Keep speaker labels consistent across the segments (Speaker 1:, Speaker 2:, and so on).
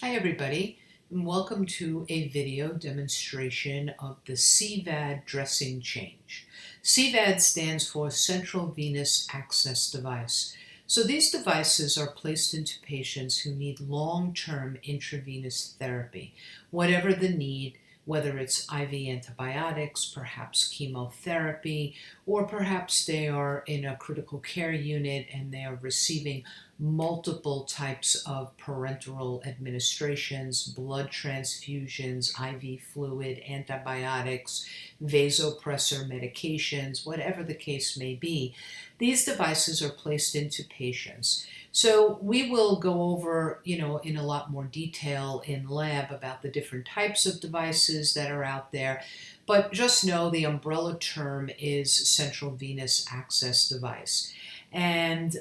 Speaker 1: Hi everybody, and welcome to a video demonstration of the CVAD dressing change. CVAD stands for Central Venous Access Device. So these devices are placed into patients who need long-term intravenous therapy, whatever the need, whether it's IV antibiotics, perhaps chemotherapy, or perhaps they are in a critical care unit and they are receiving multiple types of parenteral administrations, blood transfusions, IV fluid, antibiotics, vasopressor medications, whatever the case may be. These devices are placed into patients. So we will go over, in a lot more detail in lab about the different types of devices that are out there. But just know the umbrella term is central venous access device. And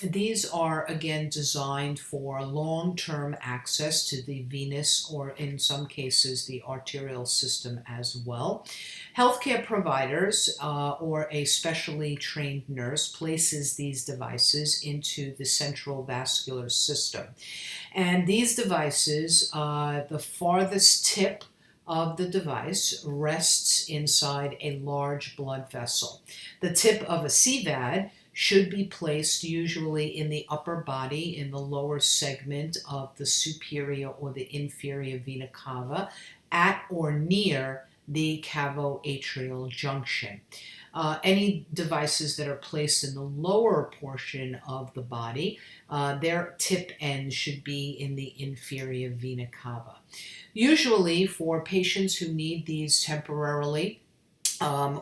Speaker 1: these are, again, designed for long-term access to the venous or, in some cases, the arterial system as well. Healthcare providers or a specially trained nurse places these devices into the central vascular system. And these devices, the farthest tip of the device rests inside a large blood vessel. The tip of a CVAD should be placed usually in the upper body, in the lower segment of the superior or the inferior vena cava, at or near the cavo-atrial junction. Any devices that are placed in the lower portion of the body, their tip end should be in the inferior vena cava. Usually for patients who need these temporarily,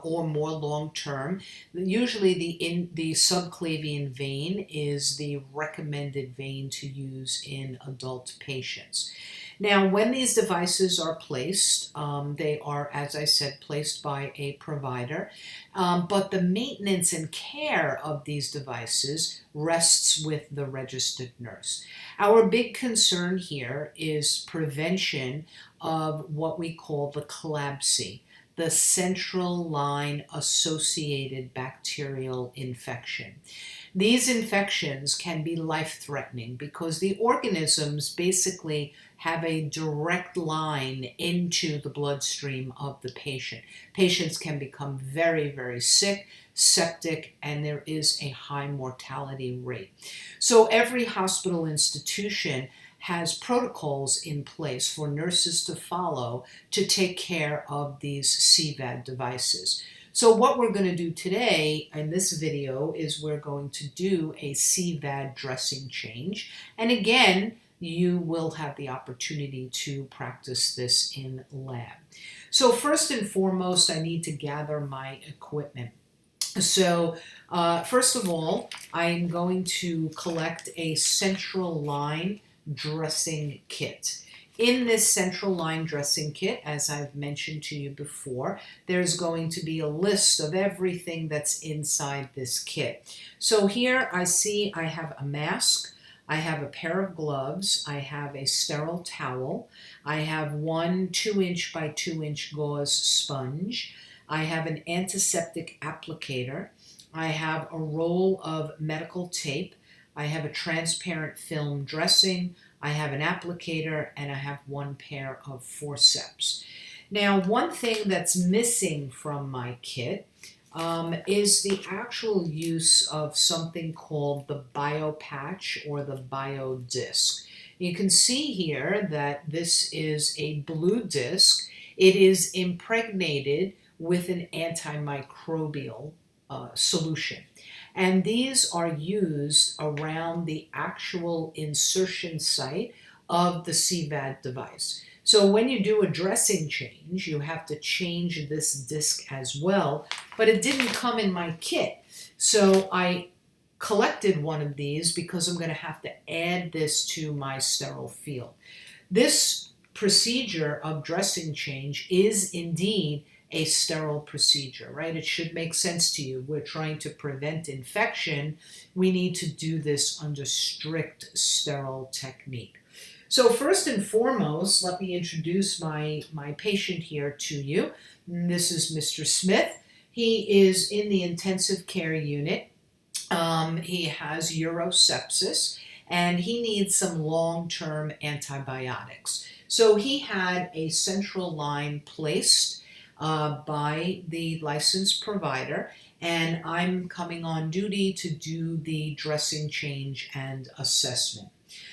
Speaker 1: or more long-term. Usually the subclavian vein is the recommended vein to use in adult patients. Now, when these devices are placed, they are, as I said, placed by a provider, but the maintenance and care of these devices rests with the registered nurse. Our big concern here is prevention of what we call the CLABSI, the central line associated bacterial infection. These infections can be life-threatening because the organisms basically have a direct line into the bloodstream of the patient. Patients can become very, very sick, septic, and there is a high mortality rate. So every hospital institution has protocols in place for nurses to follow to take care of these CVAD devices. So what we're going to do today in this video is we're going to do a CVAD dressing change. And again, you will have the opportunity to practice this in lab. So first and foremost, I need to gather my equipment. So first of all, I'm going to collect a central line dressing kit. In this central line dressing kit, as I've mentioned to you before, there's going to be a list of everything that's inside this kit. So here I see I have a mask, I have a pair of gloves, I have a sterile towel, I have one 2-inch by 2-inch gauze sponge, I have an antiseptic applicator, I have a roll of medical tape, I have a transparent film dressing, I have an applicator, and I have one pair of forceps. Now, one thing that's missing from my kit is the actual use of something called the biopatch or the biodisc. You can see here that this is a blue disc. It is impregnated with an antimicrobial solution. And these are used around the actual insertion site of the CVAD device. So when you do a dressing change, you have to change this disc as well, but it didn't come in my kit. So I collected one of these because I'm going to have to add this to my sterile field. This procedure of dressing change is indeed a sterile procedure, right? It should make sense to you. We're trying to prevent infection. We need to do this under strict sterile technique. So first and foremost, let me introduce my patient here to you. This is Mr. Smith. He is in the intensive care unit. He has urosepsis. and he needs some long-term antibiotics. So he had a central line placed by the licensed provider, and I'm coming on duty to do the dressing change and assessment.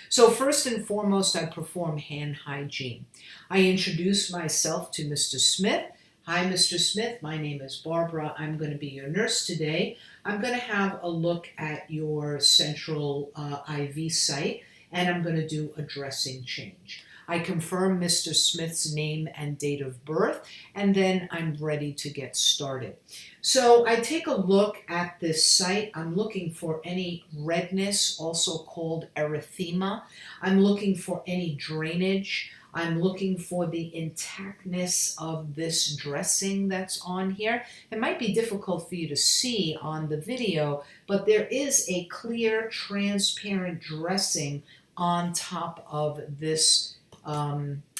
Speaker 1: So first and foremost, I perform hand hygiene. I introduce myself to Mr. Smith. Hi, Mr. Smith. My name is Barbara. I'm going to be your nurse today. I'm going to have a look at your central IV site, and I'm going to do a dressing change. I confirm Mr. Smith's name and date of birth, and then I'm ready to get started. So I take a look at this site. I'm looking for any redness, also called erythema. I'm looking for any drainage. I'm looking for the intactness of this dressing that's on here. It might be difficult for you to see on the video, but there is a clear, transparent dressing on top of this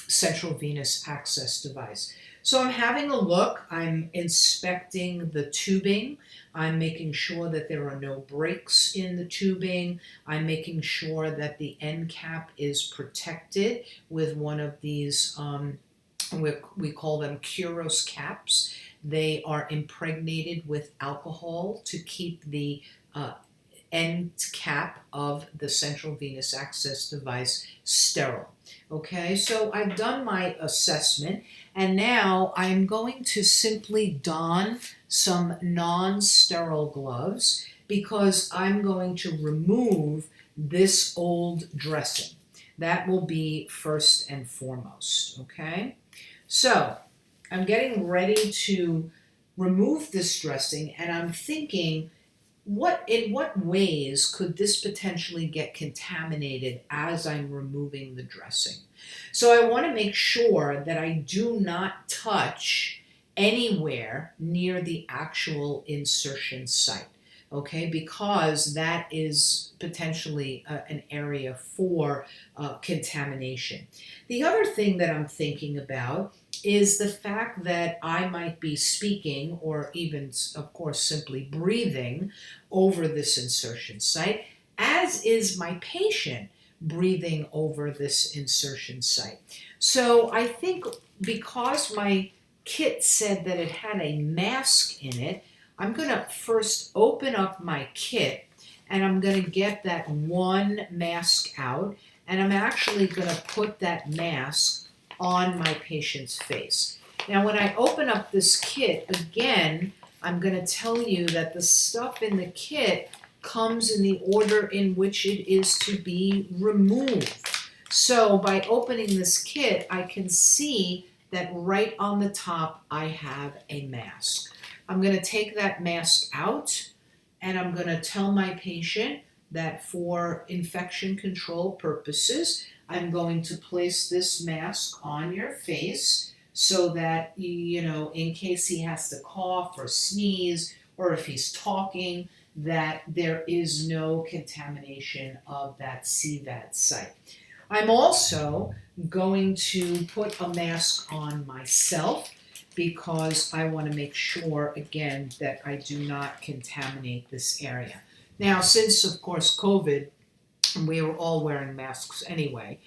Speaker 1: central venous access device. So I'm having a look, I'm inspecting the tubing, I'm making sure that there are no breaks in the tubing, I'm making sure that the end cap is protected with one of these, we call them Kuros caps. They are impregnated with alcohol to keep the end cap of the central venous access device sterile. Okay, so I've done my assessment, and now I'm going to simply don some non-sterile gloves because I'm going to remove this old dressing. That will be first and foremost, okay? So I'm getting ready to remove this dressing, and I'm thinking, in what ways could this potentially get contaminated as I'm removing the dressing? So I want to make sure that I do not touch anywhere near the actual insertion site, okay, because that is potentially an area for contamination. The other thing that I'm thinking about is the fact that I might be speaking, or even, of course, simply breathing over this insertion site, as is my patient breathing over this insertion site. So I think because my kit said that it had a mask in it, I'm going to first open up my kit, and I'm going to get that one mask out, and I'm actually going to put that mask on my patient's face. Now, when I open up this kit, again, I'm going to tell you that the stuff in the kit comes in the order in which it is to be removed. So by opening this kit, I can see that right on the top, I have a mask. I'm going to take that mask out, and I'm going to tell my patient that for infection control purposes, I'm going to place this mask on your face so that, in case he has to cough or sneeze, or if he's talking, that there is no contamination of that CVAD site. I'm also going to put a mask on myself because I want to make sure, again, that I do not contaminate this area. Now, since, of course, COVID, we were all wearing masks anyway,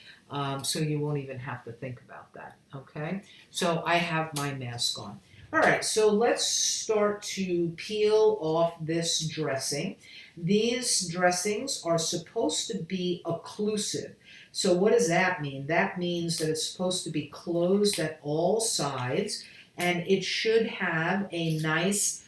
Speaker 1: so you won't even have to think about that, okay? So I have my mask on. All right, so let's start to peel off this dressing. These dressings are supposed to be occlusive. So what does that mean? That means that it's supposed to be closed at all sides, and it should have a nice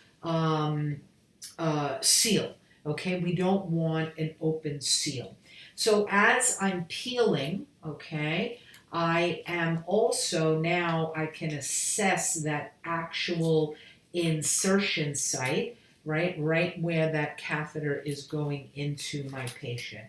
Speaker 1: seal, okay? We don't want an open seal. So as I'm peeling, okay, I am also, now I can assess that actual insertion site, right where that catheter is going into my patient.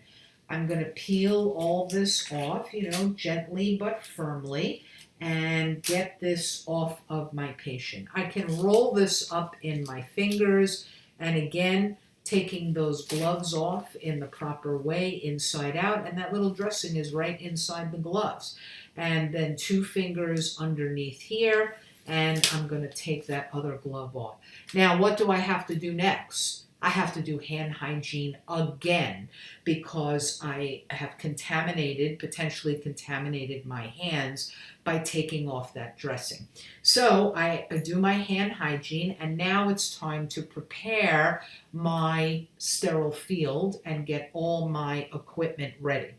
Speaker 1: I'm going to peel all this off, gently but firmly, and get this off of my patient. I can roll this up in my fingers, and again, taking those gloves off in the proper way, inside out, and that little dressing is right inside the gloves. And then 2 fingers underneath here, and I'm going to take that other glove off. Now, what do I have to do next? I have to do hand hygiene again because I have potentially contaminated my hands by taking off that dressing. So I do my hand hygiene, and now it's time to prepare my sterile field and get all my equipment ready.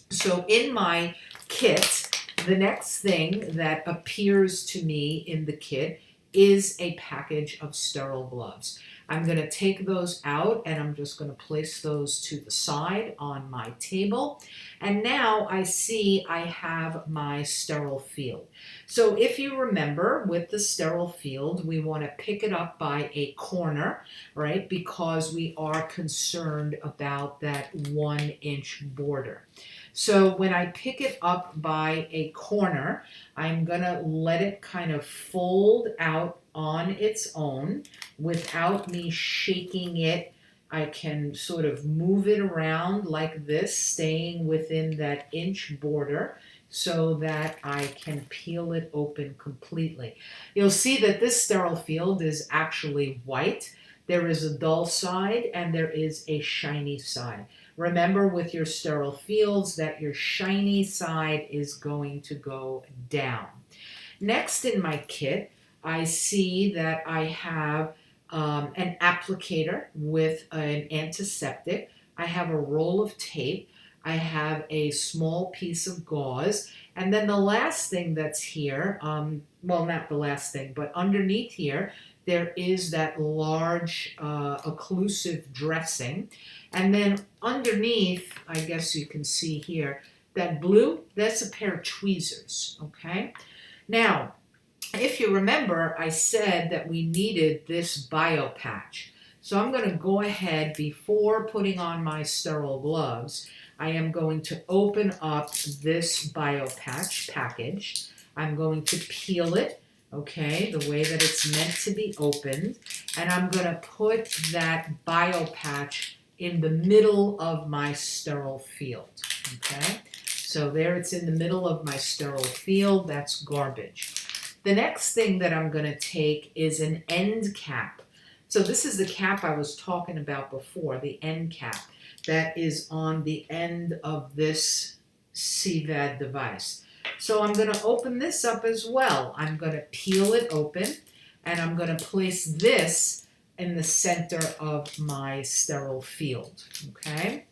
Speaker 1: So in my kit, the next thing that appears to me in the kit is a package of sterile gloves. I'm going to take those out and I'm just going to place those to the side on my table. And now I see I have my sterile field. So if you remember, with the sterile field, we want to pick it up by a corner, right? Because we are concerned about that 1-inch border. So when I pick it up by a corner, I'm going to let it kind of fold out on its own without me shaking it. I can sort of move it around like this, staying within that inch border so that I can peel it open completely. You'll see that this sterile field is actually white. There is a dull side and there is a shiny side. Remember with your sterile fields that your shiny side is going to go down. Next in my kit, I see that I have an applicator with an antiseptic. I have a roll of tape. I have a small piece of gauze. And then the last thing that's here, well, not the last thing, but underneath here, there is that large occlusive dressing. And then underneath, I guess you can see here, that blue, that's a pair of tweezers, okay? Now, if you remember, I said that we needed this bio patch. So I'm going to go ahead, before putting on my sterile gloves, I am going to open up this bio patch package. I'm going to peel it, okay, the way that it's meant to be opened. And I'm going to put that bio patch in the middle of my sterile field, okay? So there it's in the middle of my sterile field. That's garbage. The next thing that I'm going to take is an end cap. So this is the cap I was talking about before, the end cap that is on the end of this CVAD device. So I'm going to open this up as well. I'm going to peel it open and I'm going to place this in the center of my sterile field, okay?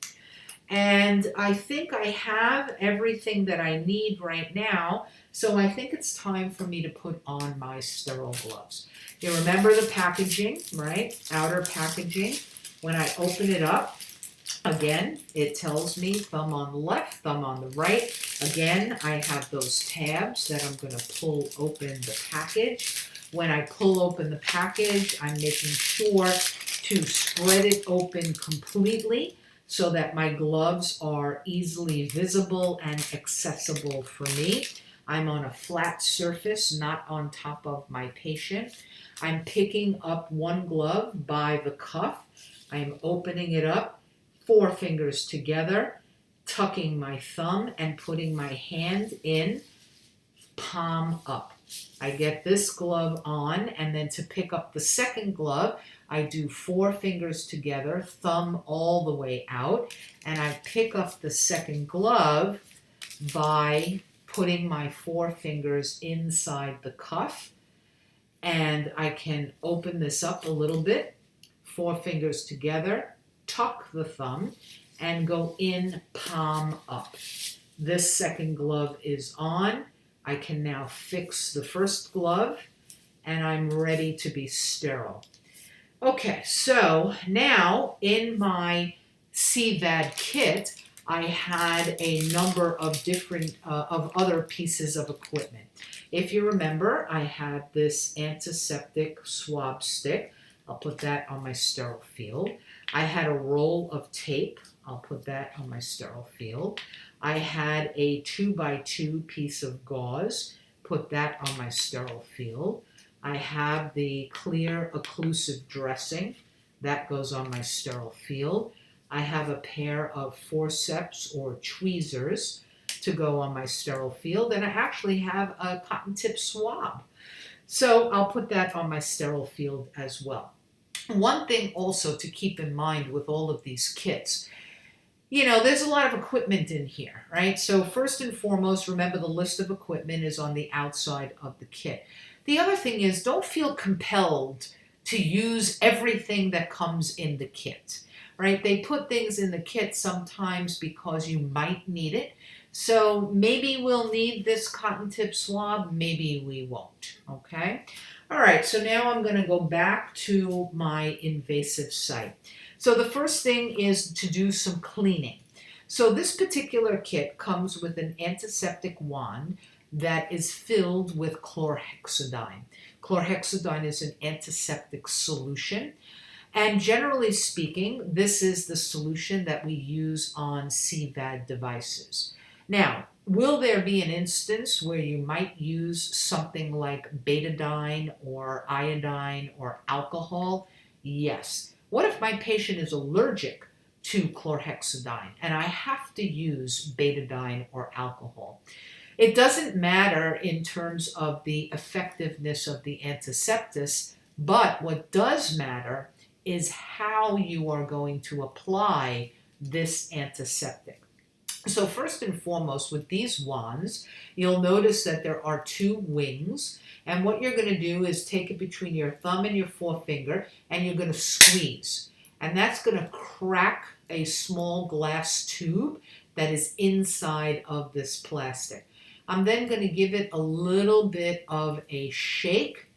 Speaker 1: And I think I have everything that I need right now, so I think it's time for me to put on my sterile gloves. You remember the packaging, right? Outer packaging. When I open it up, again, it tells me thumb on the left, thumb on the right. Again, I have those tabs that I'm going to pull open the package. When I pull open the package, I'm making sure to spread it open completely so that my gloves are easily visible and accessible for me. I'm on a flat surface, not on top of my patient. I'm picking up one glove by the cuff. I'm opening it up, 4 fingers together, tucking my thumb and putting my hand in, palm up. I get this glove on, and then to pick up the second glove, I do 4 fingers together, thumb all the way out, and I pick up the second glove by putting my 4 fingers inside the cuff, and I can open this up a little bit, 4 fingers together, tuck the thumb, and go in palm up. This second glove is on. I can now fix the first glove, and I'm ready to be sterile. Okay, so now in my CVAD kit, I had a number of different, of other pieces of equipment. If you remember, I had this antiseptic swab stick. I'll put that on my sterile field. I had a roll of tape. I'll put that on my sterile field. I had a 2x2 piece of gauze. Put that on my sterile field. I have the clear occlusive dressing. That goes on my sterile field. I have a pair of forceps or tweezers to go on my sterile field. And I actually have a cotton tip swab. So I'll put that on my sterile field as well. One thing also to keep in mind with all of these kits, there's a lot of equipment in here, right? So first and foremost, remember the list of equipment is on the outside of the kit. The other thing is, don't feel compelled to use everything that comes in the kit, right? They put things in the kit sometimes because you might need it. So maybe we'll need this cotton tip swab, maybe we won't, okay? All right, so now I'm going to go back to my invasive site. So the first thing is to do some cleaning. So this particular kit comes with an antiseptic wand that is filled with chlorhexidine. Chlorhexidine is an antiseptic solution. And generally speaking, this is the solution that we use on CVAD devices. Now, will there be an instance where you might use something like betadine or iodine or alcohol? Yes. What if my patient is allergic to chlorhexidine and I have to use betadine or alcohol? It doesn't matter in terms of the effectiveness of the antiseptic, but what does matter is how you are going to apply this antiseptic. So first and foremost, with these wands, you'll notice that there are two wings. And what you're going to do is take it between your thumb and your forefinger, and you're going to squeeze. And that's going to crack a small glass tube that is inside of this plastic. I'm then going to give it a little bit of a shake,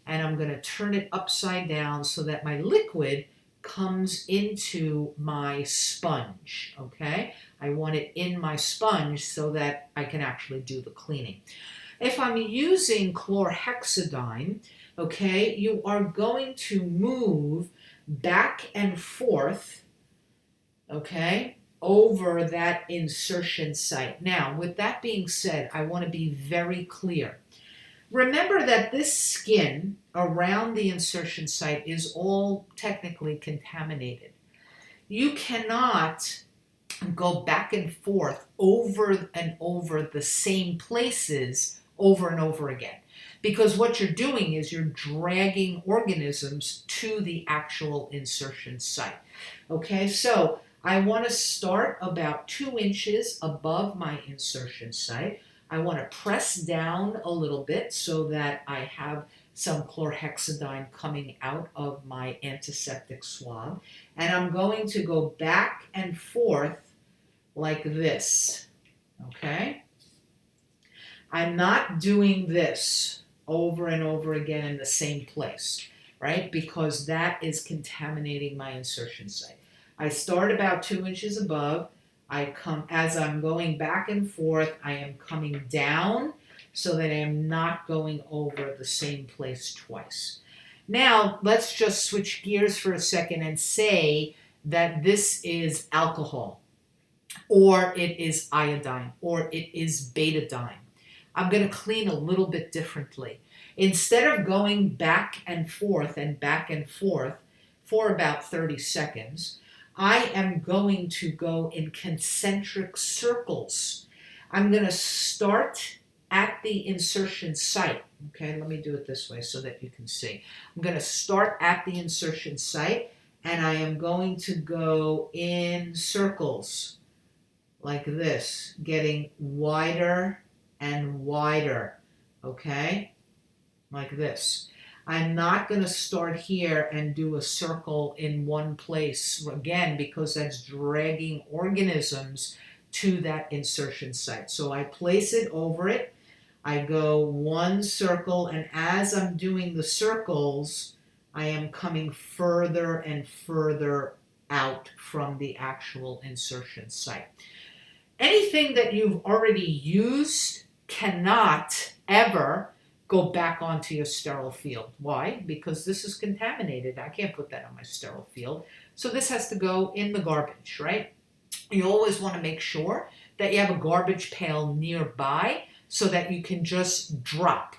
Speaker 1: and I'm going to turn it upside down so that my liquid comes into my sponge, okay? I want it in my sponge so that I can actually do the cleaning. If I'm using chlorhexidine, okay, you are going to move back and forth, okay, over that insertion site. Now, with that being said, I want to be very clear. Remember that this skin around the insertion site is all technically contaminated. You cannot go back and forth over and over the same places over and over again. Because what you're doing is you're dragging organisms to the actual insertion site. Okay, so I want to start about 2 inches above my insertion site. I want to press down a little bit so that I have some chlorhexidine coming out of my antiseptic swab. And I'm going to go back and forth like this, okay? I'm not doing this over and over again in the same place, right? Because that is contaminating my insertion site. I start about 2 inches above. As I'm going back and forth, I am coming down so that I am not going over the same place twice. Now, let's just switch gears for a second and say that this is alcohol, or it is iodine, or it is betadine. I'm going to clean a little bit differently. Instead of going back and forth for about 30 seconds, I am going to go in concentric circles. I'm going to start at the insertion site. Okay, let me do it this way so that you can see. I'm going to start at the insertion site, and I am going to go in circles like this, getting wider and wider, okay? Like this. I'm not going to start here and do a circle in one place again because that's dragging organisms to that insertion site. So I place it over it. I go one circle, and as I'm doing the circles, I am coming further and further out from the actual insertion site. Anything that you've already used cannot ever go back onto your sterile field. Why? Because this is contaminated. I can't put that on my sterile field. So this has to go in the garbage, right? You always want to make sure that you have a garbage pail nearby so that you can just drop,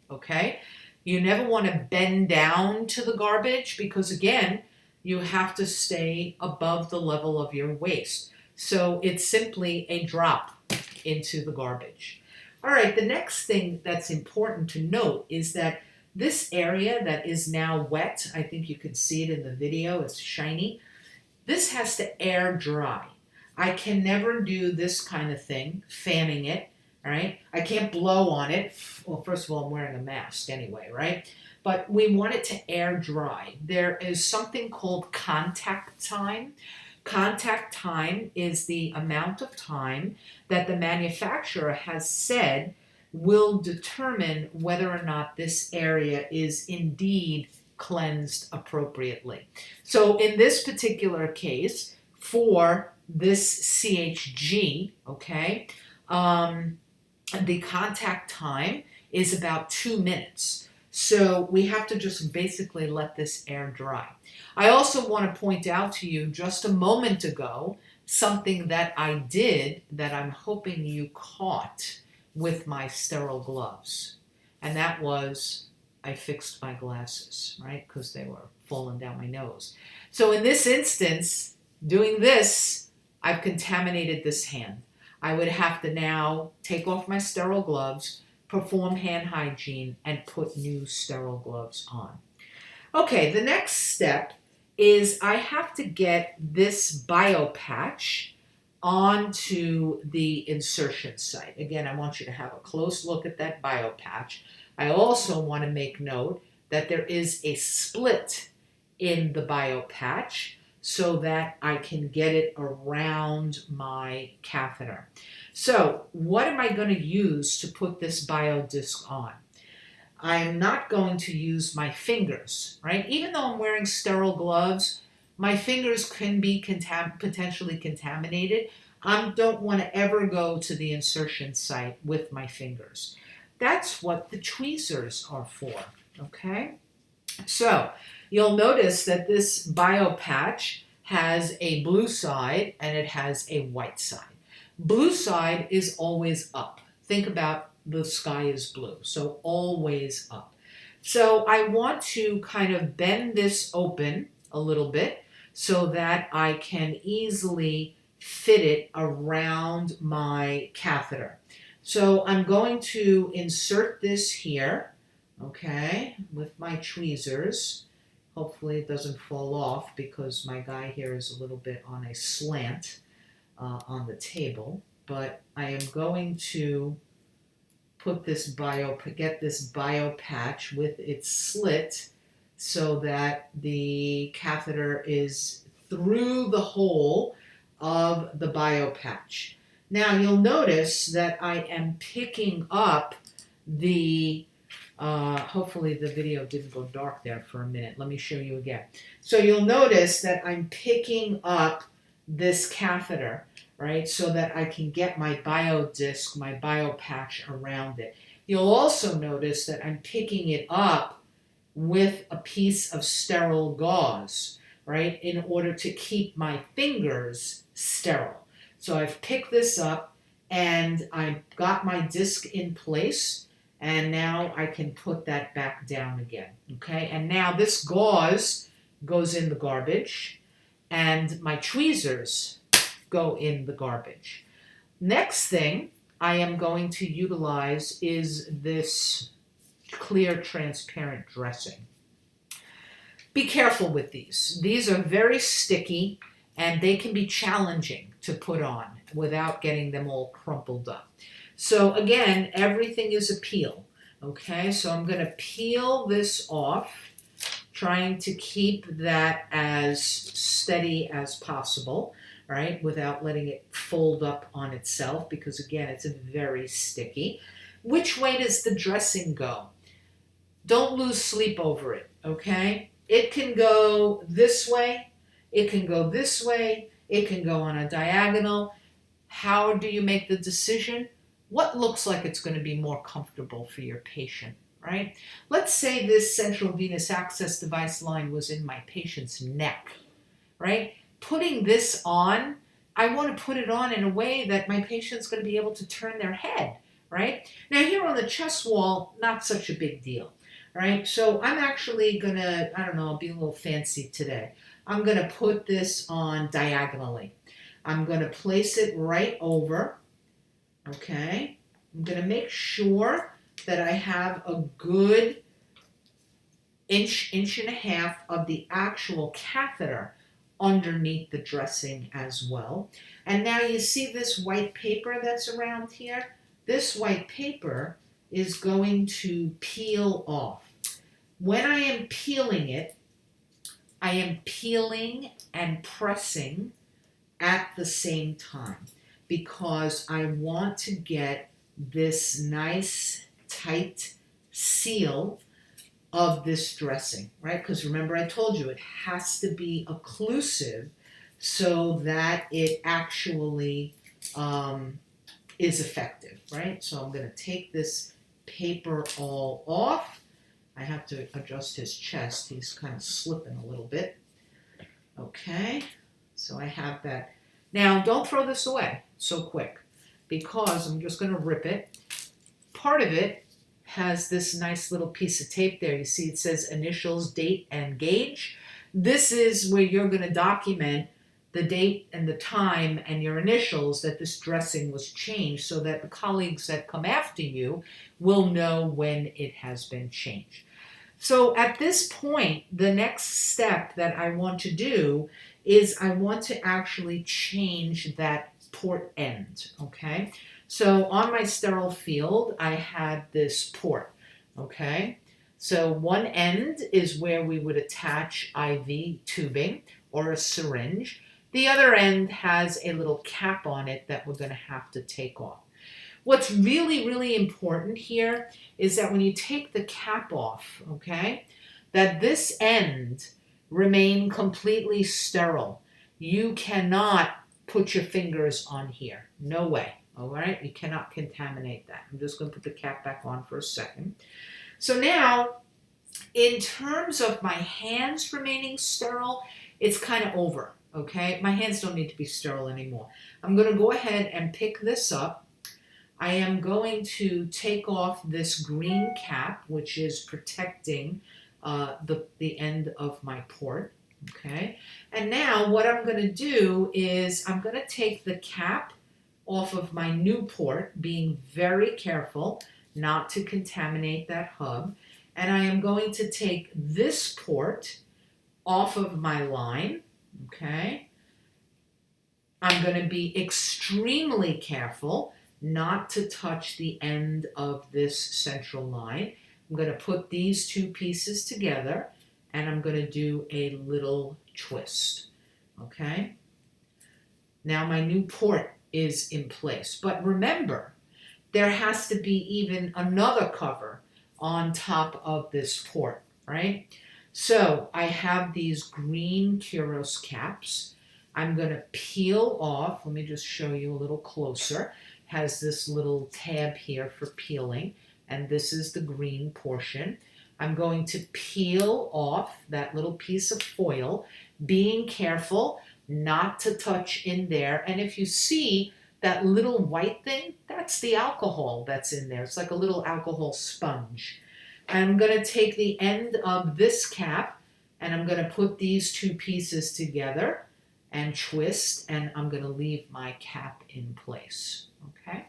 Speaker 1: okay? You never want to bend down to the garbage because, again, you have to stay above the level of your waist. So it's simply a drop into the garbage. All right, the next thing that's important to note is that this area that is now wet, I think you can see it in the video, it's shiny. This has to air dry. I can never do this kind of thing, fanning it, right? I can't blow on it. Well, first of all, I'm wearing a mask anyway, right? But we want it to air dry. There is something called contact time. Contact time is the amount of time that the manufacturer has said will determine whether or not this area is indeed cleansed appropriately. So in this particular case, for this CHG, okay, the contact time is about 2 minutes. So we have to just basically let this air dry. I also want to point out to you just a moment ago something that I did that I'm hoping you caught with my sterile gloves. And that was I fixed my glasses, right? Because they were falling down my nose. So in this instance, doing this, I've contaminated this hand. I would have to now take off my sterile gloves, perform hand hygiene, and put new sterile gloves on. Okay, the next step is I have to get this bio patch onto the insertion site. Again, I want you to have a close look at that bio patch. I also want to make note that there is a split in the bio patch so that I can get it around my catheter. So what am I going to use to put this bio disc on? I am not going to use my fingers, right? Even though I'm wearing sterile gloves, my fingers can be potentially contaminated. I don't want to ever go to the insertion site with my fingers. That's what the tweezers are for, okay? So you'll notice that this bio patch has a blue side and it has a white side. Blue side is always up. Think about the sky is blue, so always up. So I want to kind of bend this open a little bit so that I can easily fit it around my catheter. So I'm going to insert this here, okay, with my tweezers. Hopefully it doesn't fall off because my guy here is a little bit on a slant on the table. But I am going to get this bio patch with its slit so that the catheter is through the hole of the bio patch. Now you'll notice that I am picking up the, hopefully the video didn't go dark there for a minute. Let me show you again. So you'll notice that I'm picking up this catheter, right, so that I can get my bio disc, my bio patch around it. You'll also notice that I'm picking it up with a piece of sterile gauze, right, in order to keep my fingers sterile. So I've picked this up and I've got my disc in place, and now I can put that back down again, okay? And now this gauze goes in the garbage and my tweezers go in the garbage. Next thing I am going to utilize is this clear transparent dressing. Be careful with these. These are very sticky and they can be challenging to put on without getting them all crumpled up. So again, everything is a peel, okay? So I'm going to peel this off, trying to keep that as steady as possible, right, without letting it fold up on itself because, again, it's very sticky. Which way does the dressing go? Don't lose sleep over it, okay? It can go this way, it can go this way, it can go on a diagonal. How do you make the decision? What looks like it's going to be more comfortable for your patient, right? Let's say this central venous access device line was in my patient's neck, right? Putting this on, I want to put it on in a way that my patient's going to be able to turn their head, right? Now here on the chest wall, not such a big deal, right? So I'm actually going to, I don't know, I'll be a little fancy today. I'm going to put this on diagonally. I'm going to place it right over, okay? I'm going to make sure that I have a good inch and a half of the actual catheter underneath the dressing as well. And now you see this white paper that's around here? This white paper is going to peel off. When I am peeling it, I am peeling and pressing at the same time because I want to get this nice tight seal of this dressing, right? Because remember I told you it has to be occlusive so that it actually is effective, right? So I'm going to take this paper all off. I have to adjust his chest. He's kind of slipping a little bit. Okay, so I have that. Now, don't throw this away so quick because I'm just going to rip it. Part of it has this nice little piece of tape there. You see it says initials, date, and gauge. This is where you're going to document the date and the time and your initials that this dressing was changed so that the colleagues that come after you will know when it has been changed. So at this point, the next step that I want to do is I want to actually change that port end, okay? So on my sterile field, I had this port, okay? So one end is where we would attach IV tubing or a syringe. The other end has a little cap on it that we're going to have to take off. What's really, really important here is that when you take the cap off, okay, that this end remain completely sterile. You cannot put your fingers on here. No way. All right? You cannot contaminate that. I'm just going to put the cap back on for a second. So now, in terms of my hands remaining sterile, it's kind of over. Okay? My hands don't need to be sterile anymore. I'm going to go ahead and pick this up. I am going to take off this green cap, which is protecting the end of my port, okay? And now what I'm going to do is I'm going to take the cap off of my new port, being very careful not to contaminate that hub, and I am going to take this port off of my line, okay? I'm going to be extremely careful not to touch the end of this central line. I'm going to put these two pieces together and I'm going to do a little twist. Okay? Now my new port is in place. But remember, there has to be even another cover on top of this port, right? So I have these green Kuros caps. I'm going to peel off. Let me just show you a little closer. Has this little tab here for peeling, and this is the green portion. I'm going to peel off that little piece of foil, being careful not to touch in there. And if you see that little white thing, that's the alcohol that's in there. It's like a little alcohol sponge. I'm going to take the end of this cap and I'm going to put these two pieces together and twist, and I'm going to leave my cap in place. Okay.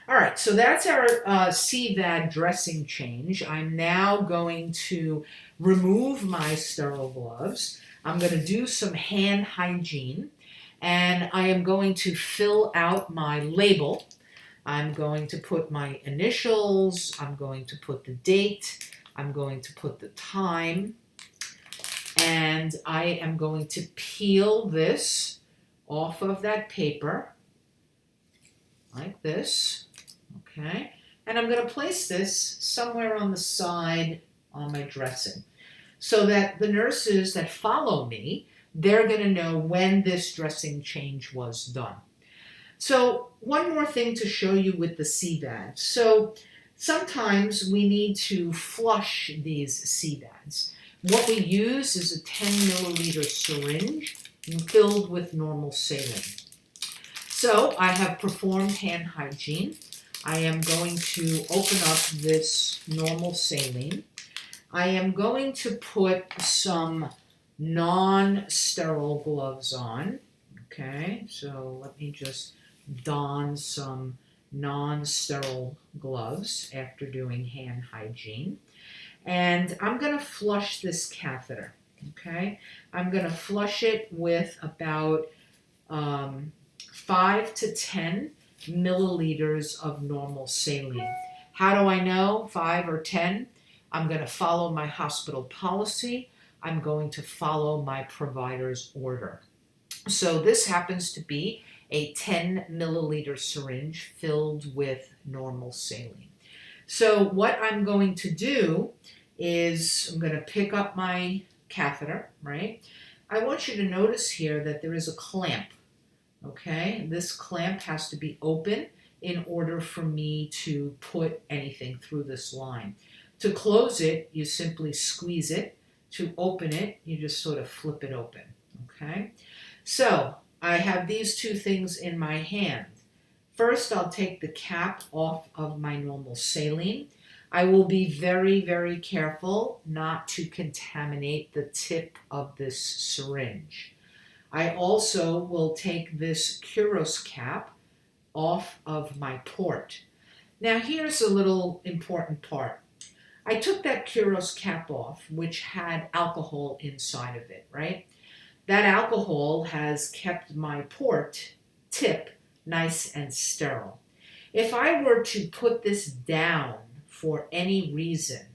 Speaker 1: All right, so that's our CVAD dressing change. I'm now going to remove my sterile gloves. I'm going to do some hand hygiene, and I am going to fill out my label. I'm going to put my initials. I'm going to put the date. I'm going to put the time. And I am going to peel this off of that paper like this, okay? And I'm going to place this somewhere on the side on my dressing so that the nurses that follow me, they're going to know when this dressing change was done. So one more thing to show you with the CVAD. So sometimes we need to flush these CVADs. What we use is a 10 milliliter syringe filled with normal saline. So I have performed hand hygiene. I am going to open up this normal saline. I am going to put some non-sterile gloves on. Okay, so let me just don some non-sterile gloves after doing hand hygiene. And I'm going to flush this catheter, okay? I'm going to flush it with about 5 to 10 milliliters of normal saline. How do I know 5 or 10? I'm going to follow my hospital policy. I'm going to follow my provider's order. So this happens to be a 10 milliliter syringe filled with normal saline. So what I'm going to do is I'm going to pick up my catheter, right? I want you to notice here that there is a clamp, okay? This clamp has to be open in order for me to put anything through this line. To close it, you simply squeeze it. To open it, you just sort of flip it open, okay? So I have these two things in my hand. First, I'll take the cap off of my normal saline. I will be very, very careful not to contaminate the tip of this syringe. I also will take this Kuros cap off of my port. Now here's a little important part. I took that Kuros cap off, which had alcohol inside of it, right? That alcohol has kept my port tip nice and sterile. If I were to put this down for any reason,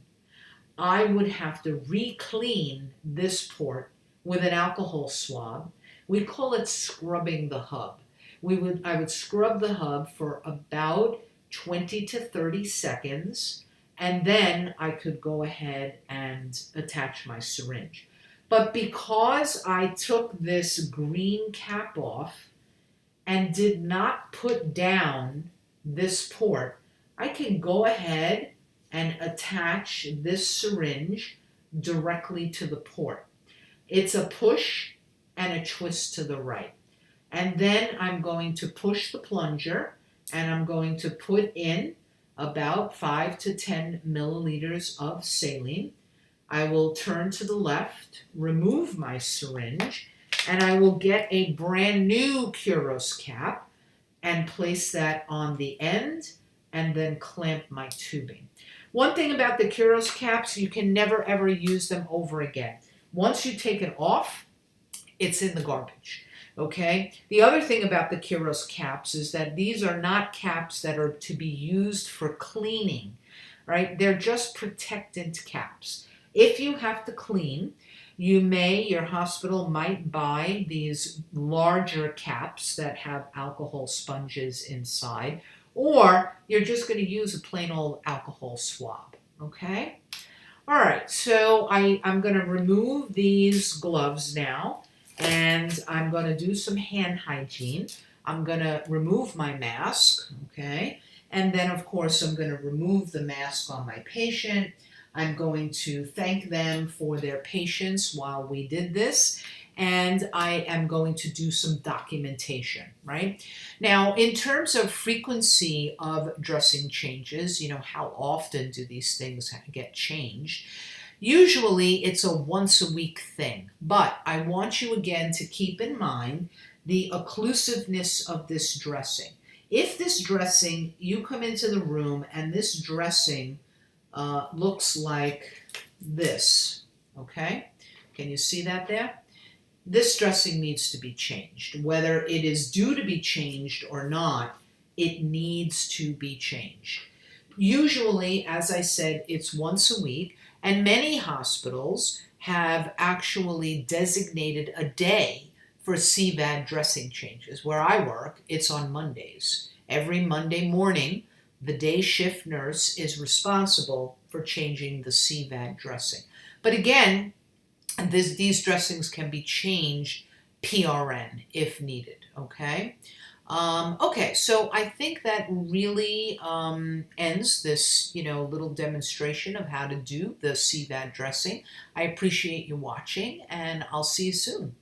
Speaker 1: I would have to re-clean this port with an alcohol swab. We call it scrubbing the hub. I would scrub the hub for about 20 to 30 seconds, and then I could go ahead and attach my syringe. But because I took this green cap off and did not put down this port, I can go ahead and attach this syringe directly to the port. It's a push and a twist to the right. And then I'm going to push the plunger and I'm going to put in about 5 to 10 milliliters of saline. I will turn to the left, remove my syringe, and I will get a brand new Kuros cap and place that on the end and then clamp my tubing. One thing about the Kuros caps, you can never ever use them over again. Once you take it off, it's in the garbage. Okay? The other thing about the Kuros caps is that these are not caps that are to be used for cleaning, right? They're just protectant caps. If you have to clean, your hospital might buy these larger caps that have alcohol sponges inside, or you're just going to use a plain old alcohol swab, okay? All right, so I'm going to remove these gloves now, and I'm going to do some hand hygiene. I'm going to remove my mask, okay? And then, of course, I'm going to remove the mask on my patient. I'm going to thank them for their patience while we did this, and I am going to do some documentation, right? Now, in terms of frequency of dressing changes, how often do these things get changed? Usually it's a once a week thing, but I want you again to keep in mind the occlusiveness of this dressing. If this dressing, you come into the room and this dressing looks like this, okay? Can you see that there? This dressing needs to be changed. Whether it is due to be changed or not, it needs to be changed. Usually, as I said, it's once a week, and many hospitals have actually designated a day for CVAD dressing changes. Where I work, it's on Mondays. Every Monday morning, the day shift nurse is responsible for changing the CVAD dressing. But again, these dressings can be changed PRN if needed, okay? Okay, so I think that really ends this, little demonstration of how to do the CVAD dressing. I appreciate you watching, and I'll see you soon.